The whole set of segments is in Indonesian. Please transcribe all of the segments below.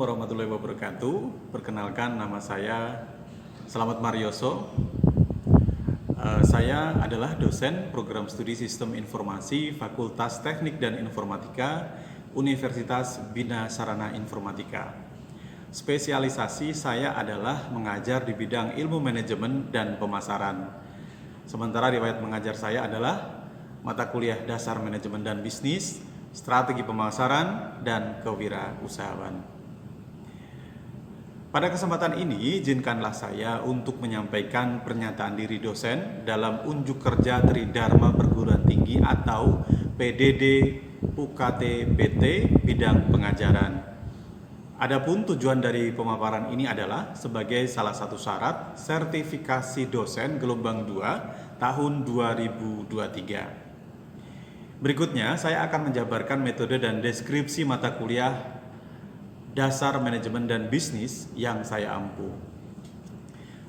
warahmatullahi wabarakatuh. Perkenalkan, nama saya Slamet Marioso. Saya adalah dosen program studi Sistem Informasi Fakultas Teknik dan Informatika Universitas Bina Sarana Informatika. Spesialisasi saya adalah mengajar di bidang ilmu manajemen dan pemasaran. Sementara riwayat mengajar saya adalah mata kuliah dasar manajemen dan bisnis, strategi pemasaran, dan kewirausahaan. Pada kesempatan ini, izinkanlah saya untuk menyampaikan pernyataan diri dosen dalam unjuk kerja Tridharma Perguruan Tinggi atau PDD UKT PT bidang pengajaran. Adapun tujuan dari pemaparan ini adalah sebagai salah satu syarat sertifikasi dosen gelombang 2 tahun 2023. Berikutnya, saya akan menjabarkan metode dan deskripsi mata kuliah dasar manajemen dan bisnis yang saya ampu.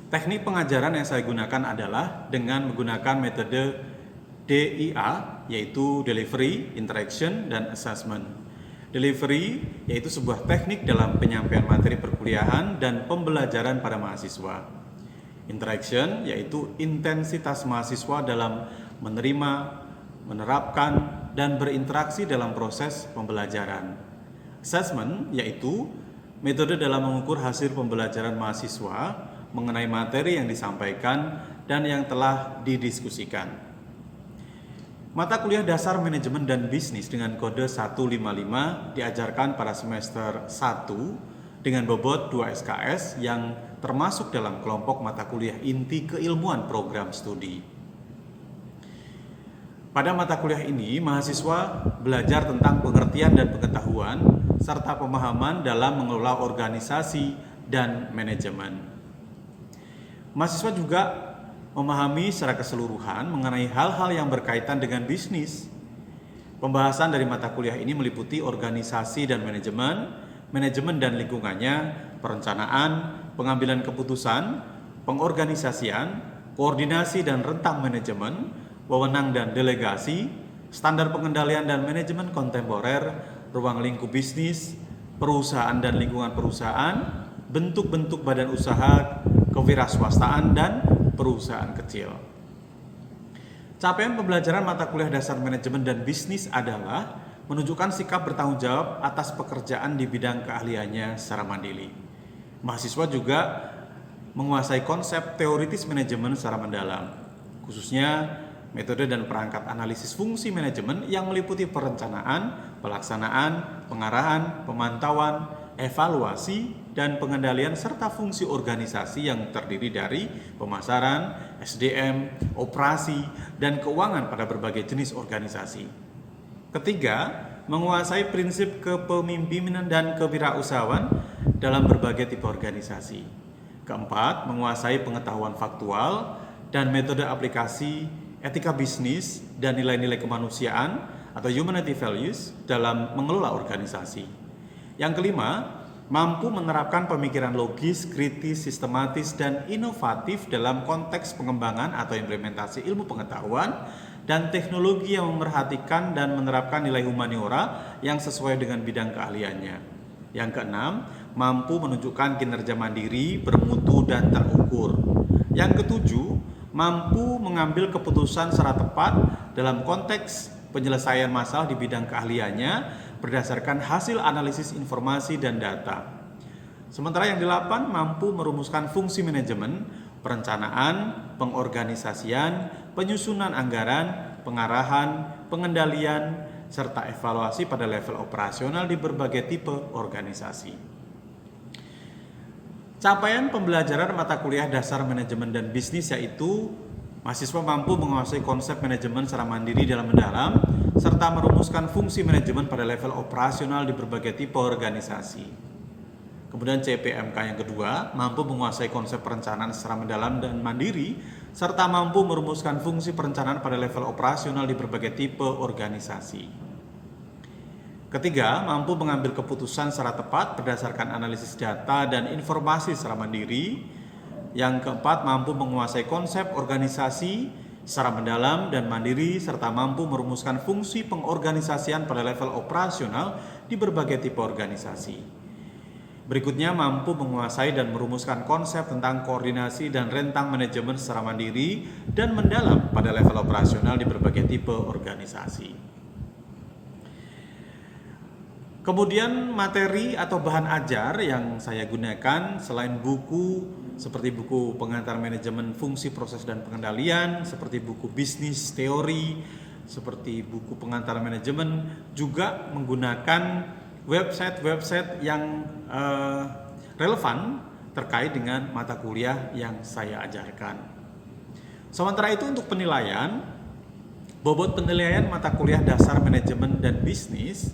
Teknik pengajaran yang saya gunakan adalah dengan menggunakan metode DIA, yaitu Delivery, Interaction, dan Assessment. Delivery yaitu sebuah teknik dalam penyampaian materi perkuliahan dan pembelajaran pada mahasiswa. Interaction yaitu intensitas mahasiswa dalam menerima, menerapkan, dan berinteraksi dalam proses pembelajaran. Assessment yaitu metode dalam mengukur hasil pembelajaran mahasiswa mengenai materi yang disampaikan dan yang telah didiskusikan. Mata kuliah dasar manajemen dan bisnis dengan kode 155 diajarkan pada semester 1 dengan bobot 2 SKS yang termasuk dalam kelompok mata kuliah inti keilmuan program studi. Pada mata kuliah ini, mahasiswa belajar tentang pengertian dan pengetahuan serta pemahaman dalam mengelola organisasi dan manajemen. Mahasiswa juga memahami secara keseluruhan mengenai hal-hal yang berkaitan dengan bisnis. Pembahasan dari mata kuliah ini meliputi organisasi dan manajemen, manajemen dan lingkungannya, perencanaan, pengambilan keputusan, pengorganisasian, koordinasi dan rentang manajemen, wewenang dan delegasi, standar pengendalian dan manajemen kontemporer, ruang lingkup bisnis, perusahaan dan lingkungan perusahaan, bentuk-bentuk badan usaha, kewirausahaan, dan perusahaan kecil. Capaian pembelajaran mata kuliah dasar manajemen dan bisnis adalah menunjukkan sikap bertanggung jawab atas pekerjaan di bidang keahliannya secara mandiri. Mahasiswa juga menguasai konsep teoritis manajemen secara mendalam, khususnya metode dan perangkat analisis fungsi manajemen yang meliputi perencanaan, pelaksanaan, pengarahan, pemantauan, evaluasi, dan pengendalian serta fungsi organisasi yang terdiri dari pemasaran, SDM, operasi, dan keuangan pada berbagai jenis organisasi. Ketiga, menguasai prinsip kepemimpinan dan kewirausahaan dalam berbagai tipe organisasi. Keempat, menguasai pengetahuan faktual dan metode aplikasi etika bisnis dan nilai-nilai kemanusiaan atau humanity values dalam mengelola organisasi. Yang kelima, mampu menerapkan pemikiran logis, kritis, sistematis, dan inovatif dalam konteks pengembangan atau implementasi ilmu pengetahuan dan teknologi yang memerhatikan dan menerapkan nilai humaniora yang sesuai dengan bidang keahliannya. Yang keenam, mampu menunjukkan kinerja mandiri, bermutu, dan terukur. Yang ketujuh, mampu mengambil keputusan secara tepat dalam konteks penyelesaian masalah di bidang keahliannya berdasarkan hasil analisis informasi dan data. Sementara yang delapan, mampu merumuskan fungsi manajemen, perencanaan, pengorganisasian, penyusunan anggaran, pengarahan, pengendalian, serta evaluasi pada level operasional di berbagai tipe organisasi. Capaian pembelajaran mata kuliah dasar manajemen dan bisnis yaitu mahasiswa mampu menguasai konsep manajemen secara mandiri dalam mendalam serta merumuskan fungsi manajemen pada level operasional di berbagai tipe organisasi. Kemudian CPMK yang kedua, mampu menguasai konsep perencanaan secara mendalam dan mandiri serta mampu merumuskan fungsi perencanaan pada level operasional di berbagai tipe organisasi. Ketiga, mampu mengambil keputusan secara tepat berdasarkan analisis data dan informasi secara mandiri. Yang keempat, mampu menguasai konsep organisasi secara mendalam dan mandiri serta mampu merumuskan fungsi pengorganisasian pada level operasional di berbagai tipe organisasi. Berikutnya, mampu menguasai dan merumuskan konsep tentang koordinasi dan rentang manajemen secara mandiri dan mendalam pada level operasional di berbagai tipe organisasi. Kemudian materi atau bahan ajar yang saya gunakan selain buku seperti buku pengantar manajemen fungsi proses dan pengendalian, seperti buku bisnis teori, seperti buku pengantar manajemen, juga menggunakan website-website yang relevan terkait dengan mata kuliah yang saya ajarkan. Sementara itu untuk penilaian, bobot penilaian mata kuliah dasar manajemen dan bisnis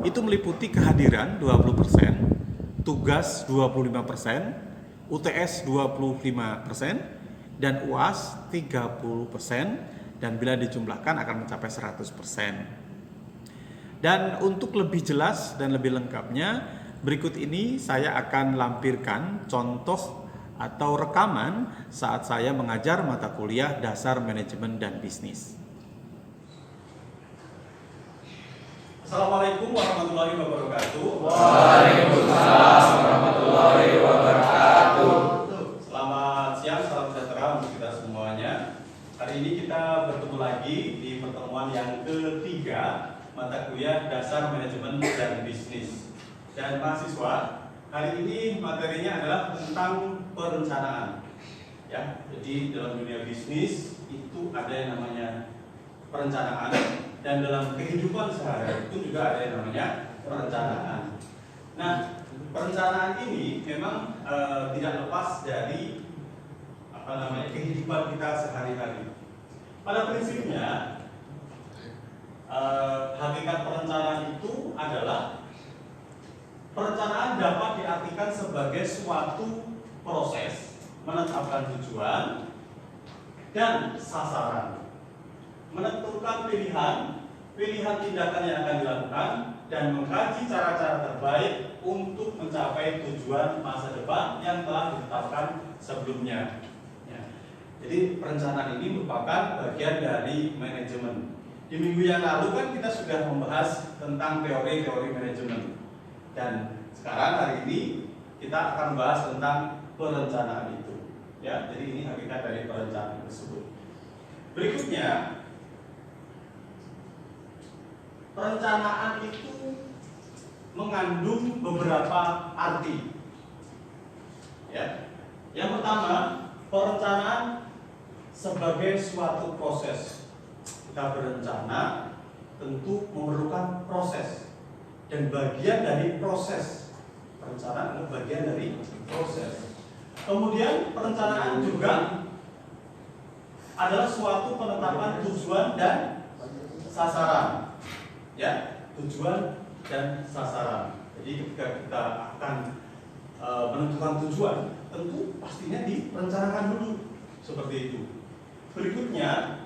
itu meliputi kehadiran 20%, tugas 25%, UTS 25%, dan UAS 30%, dan bila dijumlahkan akan mencapai 100%. Dan untuk lebih jelas dan lebih lengkapnya, berikut ini saya akan lampirkan contoh atau rekaman saat saya mengajar mata kuliah dasar manajemen dan bisnis. Assalamualaikum warahmatullahi wabarakatuh. Waalaikumsalam warahmatullahi wabarakatuh. Selamat siang, salam sejahtera untuk kita semuanya. Hari ini kita bertemu lagi di pertemuan yang ketiga mata kuliah dasar manajemen dan bisnis. Dan mahasiswa, hari ini materinya adalah tentang perencanaan. Ya, jadi dalam dunia bisnis itu ada yang namanya perencanaan, dan dalam kehidupan sehari-hari itu juga ada yang namanya perencanaan. Nah, perencanaan ini memang tidak lepas dari kehidupan kita sehari-hari. Pada prinsipnya, hakikat perencanaan itu adalah perencanaan dapat diartikan sebagai suatu proses menetapkan tujuan dan sasaran, menentukan pilihan tindakan yang akan dilakukan, dan mengkaji cara-cara terbaik untuk mencapai tujuan masa depan yang telah ditetapkan sebelumnya. Ya. Jadi perencanaan ini merupakan bagian dari manajemen. Di minggu yang lalu kan kita sudah membahas tentang teori-teori manajemen, dan sekarang hari ini kita akan membahas tentang perencanaan itu. Ya, jadi ini hakikat dari perencanaan tersebut. Berikutnya, perencanaan itu mengandung beberapa arti. Ya. Yang pertama, perencanaan sebagai suatu proses. Kita berencana tentu memerlukan proses, dan bagian dari proses perencanaan adalah bagian dari proses. Kemudian perencanaan juga adalah suatu penetapan tujuan dan sasaran. Ya, tujuan dan sasaran. Jadi ketika kita akan menentukan tujuan, tentu pastinya direncanakan dulu seperti itu. Berikutnya,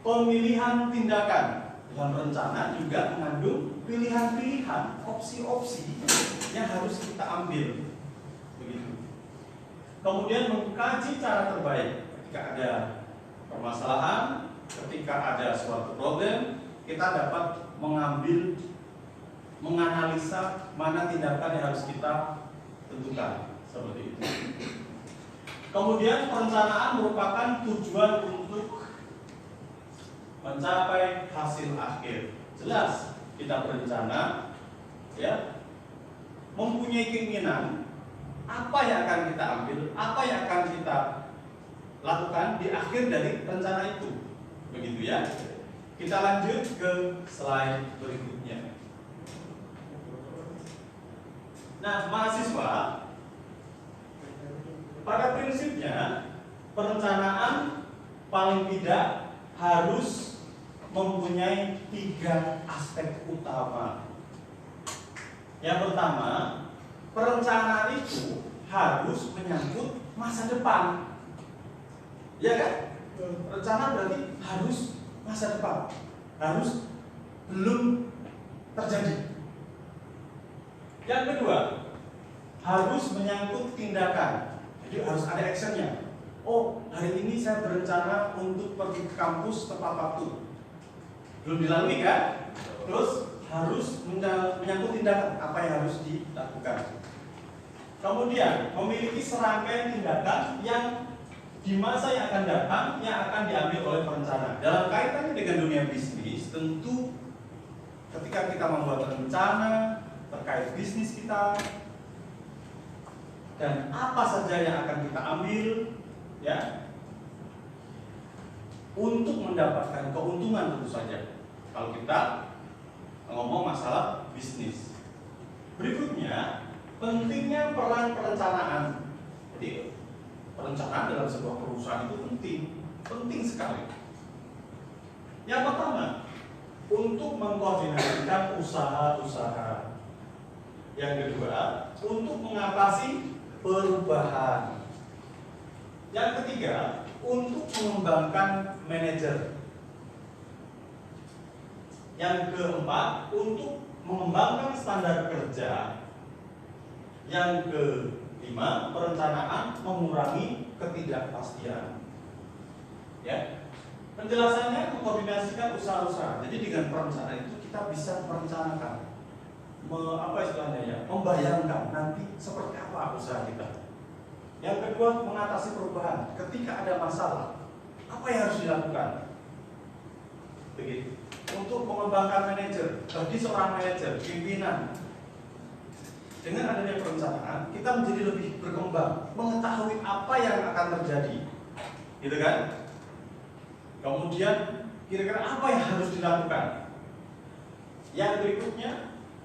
pemilihan tindakan. Dalam rencana juga mengandung pilihan-pilihan, opsi-opsi yang harus kita ambil. Begitu. Kemudian mengkaji cara terbaik ketika ada permasalahan, ketika ada suatu problem, kita dapat menganalisa mana tindakan yang harus kita tentukan, seperti itu. Kemudian perencanaan merupakan tujuan untuk mencapai hasil akhir. Jelas kita berencana, ya, mempunyai keinginan apa yang akan kita ambil, apa yang akan kita lakukan di akhir dari rencana itu. Begitu ya. Kita lanjut ke slide berikutnya. Nah, mahasiswa, pada prinsipnya perencanaan paling tidak harus mempunyai 3 aspek utama. Yang pertama, perencanaan itu harus menyangkut masa depan. Ya kan? Rencana berarti harus masa depan, harus belum terjadi. Yang kedua, harus menyangkut tindakan. Jadi harus ada actionnya. Oh, hari ini saya berencana untuk pergi ke kampus tepat waktu. Belum dilalui kan? Terus harus menyangkut tindakan apa yang harus dilakukan. Kemudian memiliki serangkaian tindakan yang di masa yang akan datang yang akan diambil oleh perencana. Dalam kaitannya dengan dunia bisnis, tentu ketika kita membuat rencana terkait bisnis kita dan apa saja yang akan kita ambil, ya, untuk mendapatkan keuntungan tentu saja. Kalau kita ngomong masalah bisnis. Berikutnya, pentingnya peran perencanaan. Jadi, perencanaan dalam sebuah perusahaan itu penting sekali. Yang pertama, untuk mengkoordinasikan usaha-usaha. Yang kedua, untuk mengatasi perubahan. Yang ketiga, untuk mengembangkan manajer. Yang keempat, untuk mengembangkan standar kerja. Yang kelima, perencanaan mengurangi ketidakpastian. Ya, penjelasannya mengkoordinasikan usaha-usaha. Jadi dengan perencanaan itu kita bisa merencanakan, membayangkan nanti seperti apa usaha kita. Yang kedua, mengatasi perubahan. Ketika ada masalah, apa yang harus dilakukan? Begitu. Untuk mengembangkan manajer, bagi seorang manajer, pimpinan, dengan adanya perencanaan, kita menjadi lebih berkembang, mengetahui apa yang akan terjadi, gitu kan? Kemudian, kira-kira apa yang harus dilakukan? Yang berikutnya,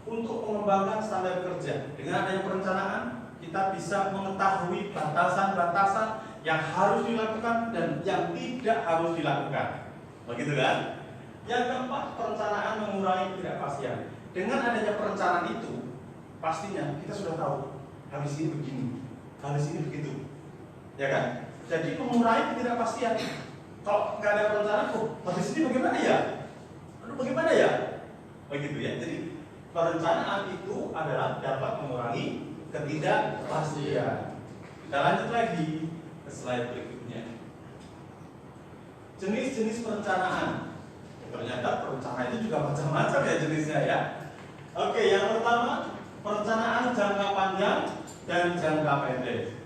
untuk mengembangkan standar kerja, dengan adanya perencanaan, kita bisa mengetahui batasan-batasan yang harus dilakukan dan yang tidak harus dilakukan, begitu kan? Yang keempat, perencanaan mengurangi ketidakpastian. Dengan adanya perencanaan itu, pastinya kita sudah tahu habis ini begini, habis ini begitu, ya kan? Jadi mengurangi ketidakpastian. Kalau nggak ada perencanaan, habis ini bagaimana ya? Aduh, bagaimana ya? Begitu ya. Jadi perencanaan itu adalah dapat mengurangi ketidakpastian. Kita lanjut lagi ke slide berikutnya. Jenis-jenis perencanaan. Ternyata perencanaan itu juga macam-macam ya jenisnya ya. Oke, yang pertama, perencanaan jangka panjang dan jangka pendek.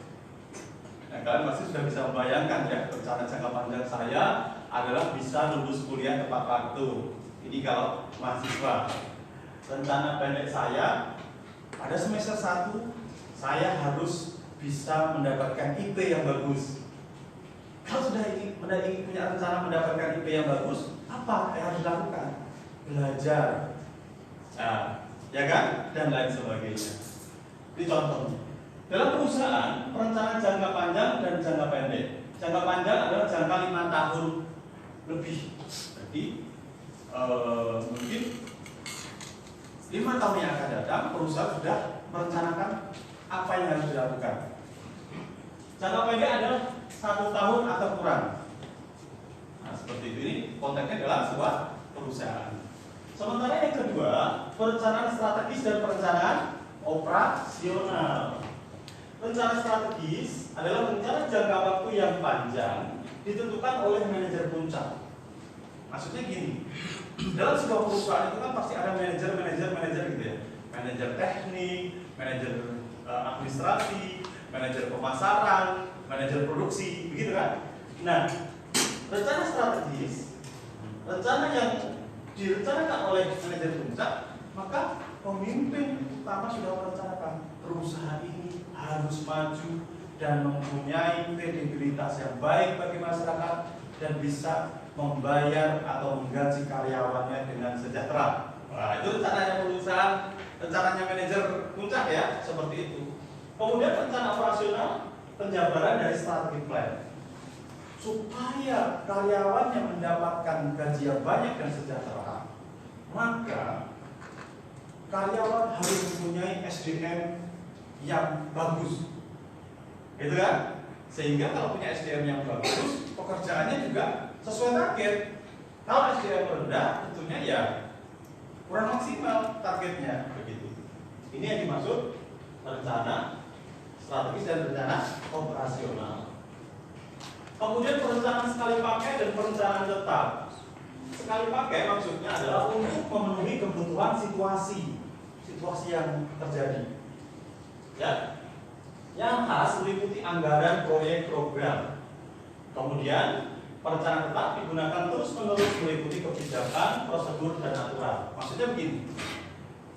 Nah, kalian masih sudah bisa membayangkan ya, rencana jangka panjang saya adalah bisa lulus kuliah tepat waktu. Ini kalau mahasiswa. Rencana pendek saya, pada semester 1 saya harus bisa mendapatkan IP yang bagus. Kalau sudah ingin punya rencana mendapatkan IP yang bagus, apa yang harus dilakukan? Belajar, nah, ya kan? Dan lain sebagainya. Ini contohnya. Dalam perusahaan, perencanaan jangka panjang dan jangka pendek. Jangka panjang adalah jangka 5 tahun lebih. Jadi mungkin 5 tahun yang akan datang, perusahaan sudah merencanakan apa yang harus dilakukan. Jangka pendek adalah 1 tahun atau kurang. Nah, seperti ini konteksnya adalah sebuah perusahaan. Sementara yang kedua, perencanaan strategis dan perencanaan operasional. Rencana strategis adalah rencana jangka waktu yang panjang ditentukan oleh manajer puncak. Maksudnya gini, dalam sebuah perusahaan itu kan pasti ada manajer gitu ya. Manajer teknik, manajer administrasi, manajer pemasaran, manajer produksi, begitu kan? Nah, rencana strategis, rencana yang direncanakan oleh manajer puncak, maka pemimpin utama sudah merencanakan perusahaan ini harus maju dan mempunyai kredibilitas yang baik bagi masyarakat dan bisa membayar atau menggaji karyawannya dengan sejahtera. Nah, itu rencananya perusahaan, rencananya manajer puncak ya, seperti itu. Kemudian rencana operasional, penjabaran dari strategi plan supaya karyawannya mendapatkan gaji yang banyak dan sejahtera, maka karyawan harus mempunyai SDM yang bagus, gitu kan? Sehingga kalau punya SDM yang bagus, pekerjaannya juga sesuai target. Kalau SDM rendah, tentunya ya kurang maksimal targetnya, begitu. Ini yang dimaksud rencana strategis dan rencana operasional. Kemudian perencanaan sekali pakai dan perencanaan tetap. sekali pakai maksudnya adalah untuk memenuhi kebutuhan situasi yang terjadi. Ya, yang khas meliputi anggaran proyek program. Kemudian perencanaan tetap digunakan terus-menerus meliputi kebijakan, prosedur, dan aturan. Maksudnya begini,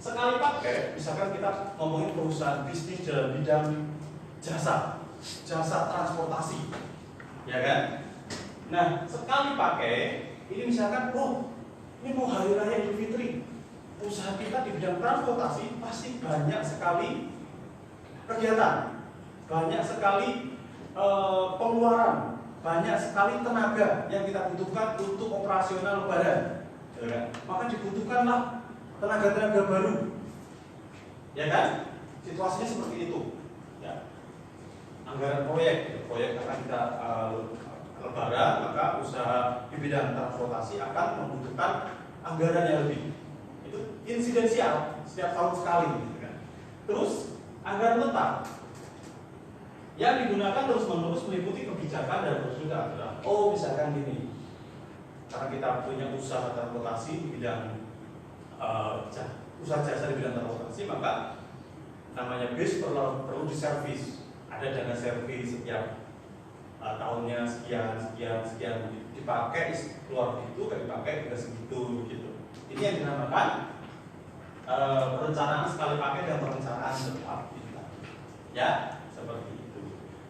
sekali pakai, misalkan kita ngomongin perusahaan bisnis dalam bidang jasa transportasi, ya kan? Nah, sekali pakai, ini misalkan, ini mau hari raya Idul Fitri, usaha kita di bidang transportasi pasti banyak sekali kegiatan, banyak sekali pengeluaran, banyak sekali tenaga yang kita butuhkan untuk operasional lebaran, ya kan? Maka dibutuhkanlah tenaga-tenaga baru, ya kan? Situasinya seperti itu, ya. Anggaran proyek karena kita lebaran, maka usaha di bidang transportasi akan membutuhkan anggaran yang lebih. Itu insidensial, setiap tahun sekali, gitu kan? Terus anggaran tetap yang digunakan terus-menerus meliputi kebijakan dan prosedur aturan. Misalkan gini, karena kita punya usaha transportasi di bidang usaha jasa di bidang transportasi, maka namanya bis perlu diservis. Ada dana servis setiap tahunnya sekian dipakai, keluar itu kan dipakai tidak segitu gitu. Ini yang dinamakan perencanaan sekali pakai dan perencanaan tetap kita. Ya, seperti itu.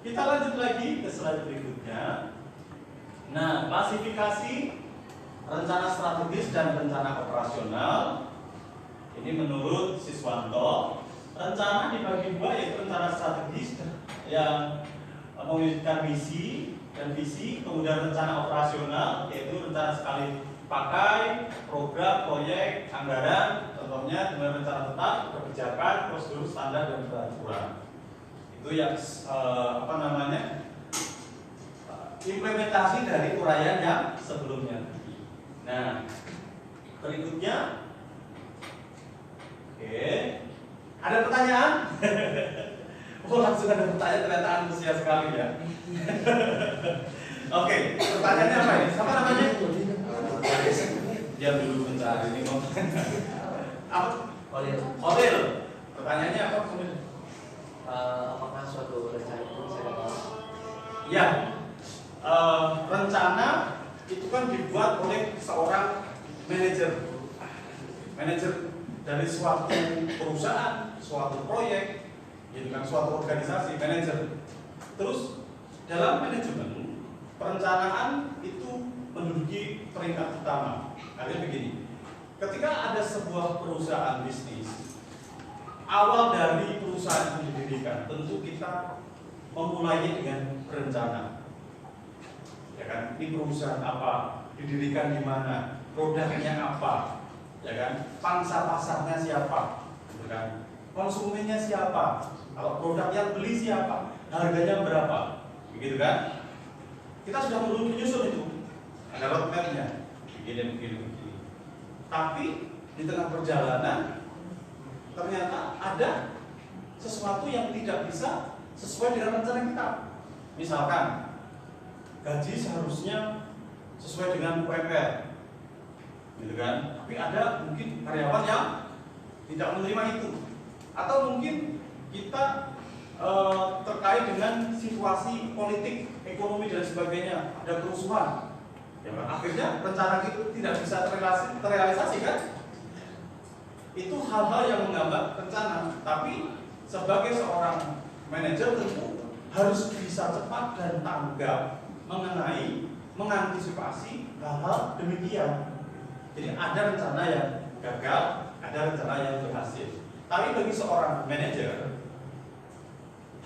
Kita lanjut lagi ke slide berikutnya. Nah, klasifikasi rencana strategis dan rencana operasional. Ini menurut Siswanto, rencana dibagi dua, yaitu rencana strategis yang mewujudkan misi dan visi, kemudian rencana operasional yaitu rencana sekali pakai, program, proyek, anggaran, contohnya dengan rencana tetap, kebijakan, prosedur, standar, dan peraturan. Itu yang implementasi dari uraian yang sebelumnya. Nah, berikutnya, oke, ada pertanyaan? Langsung ada pertanyaan, ternyata antusias sekali ya. Oke, pertanyaannya apa ini? Siapa namanya? Diam dulu bentar, ini mau apa? Khalil. Pertanyaannya apa? Apakah suatu rencana itu bisa dapat? Ya, rencana itu kan dibuat oleh seorang manajer dari suatu perusahaan, suatu proyek, gitu kan, suatu organisasi, manajer. Terus dalam manajemen perencanaan itu menduduki peringkat utama. Artinya begini, ketika ada sebuah perusahaan bisnis, awal dari perusahaan itu didirikan, tentu kita memulainya dengan berencana. Ya kan, ini perusahaan apa, didirikan di mana, produknya apa, ya kan, pangsa pasarnya siapa, gitu kan, konsumennya siapa, kalau produk yang beli siapa, harganya berapa, begitu kan? Kita sudah perlu menyusun itu, ada roadmap-nya, begini. Tapi di tengah perjalanan ternyata ada sesuatu yang tidak bisa sesuai dengan rencana kita. Misalkan gaji seharusnya sesuai dengan UMR, gitu kan? Tapi ada mungkin karyawan yang tidak menerima itu, atau mungkin kita terkait dengan situasi politik, ekonomi dan sebagainya, ada kerusuhan. Ya, akhirnya rencana itu tidak bisa terrealisasi kan? Itu hal-hal yang menghambat rencana. Tapi sebagai seorang manajer tentu harus bisa cepat dan tanggap mengenai mengantisipasi hal-hal demikian. Jadi ada rencana yang gagal, ada rencana yang berhasil. Tapi bagi seorang manajer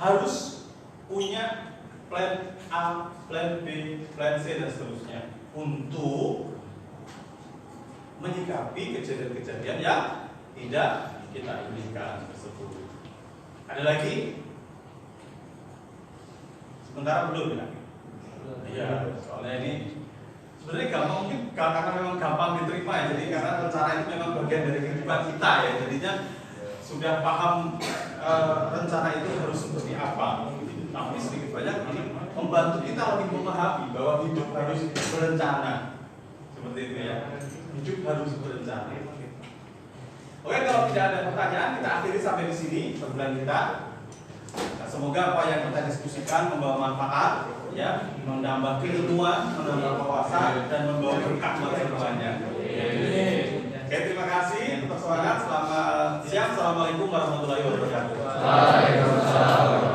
harus punya plan A, plan B, plan C dan seterusnya untuk menyikapi kejadian-kejadian yang tidak kita inginkan tersebut. Ada lagi? Sementara belum ya? Iya, soalnya ini sebenarnya gampang, mungkin karena memang gampang diterima ya. Jadi karena rencana itu memang bagian dari kehidupan kita ya. Jadinya sudah paham rencana itu harus seperti apa. Tapi sedikit banyak ini membantu kita lebih memahami bahwa hidup harus berencana. Seperti itu ya. Hidup harus berencana. Oke, kalau tidak ada pertanyaan, kita akhiri sampai di sini perbulan kita. Nah, semoga apa yang kita diskusikan membawa manfaat, ya, menambah keilmuan, menambah wawasan, dan membawa berkah buat semuanya. Oke, terima kasih. Tetap semangat. Selamat siang. Assalamualaikum warahmatullahi wabarakatuh. Waalaikumsalam.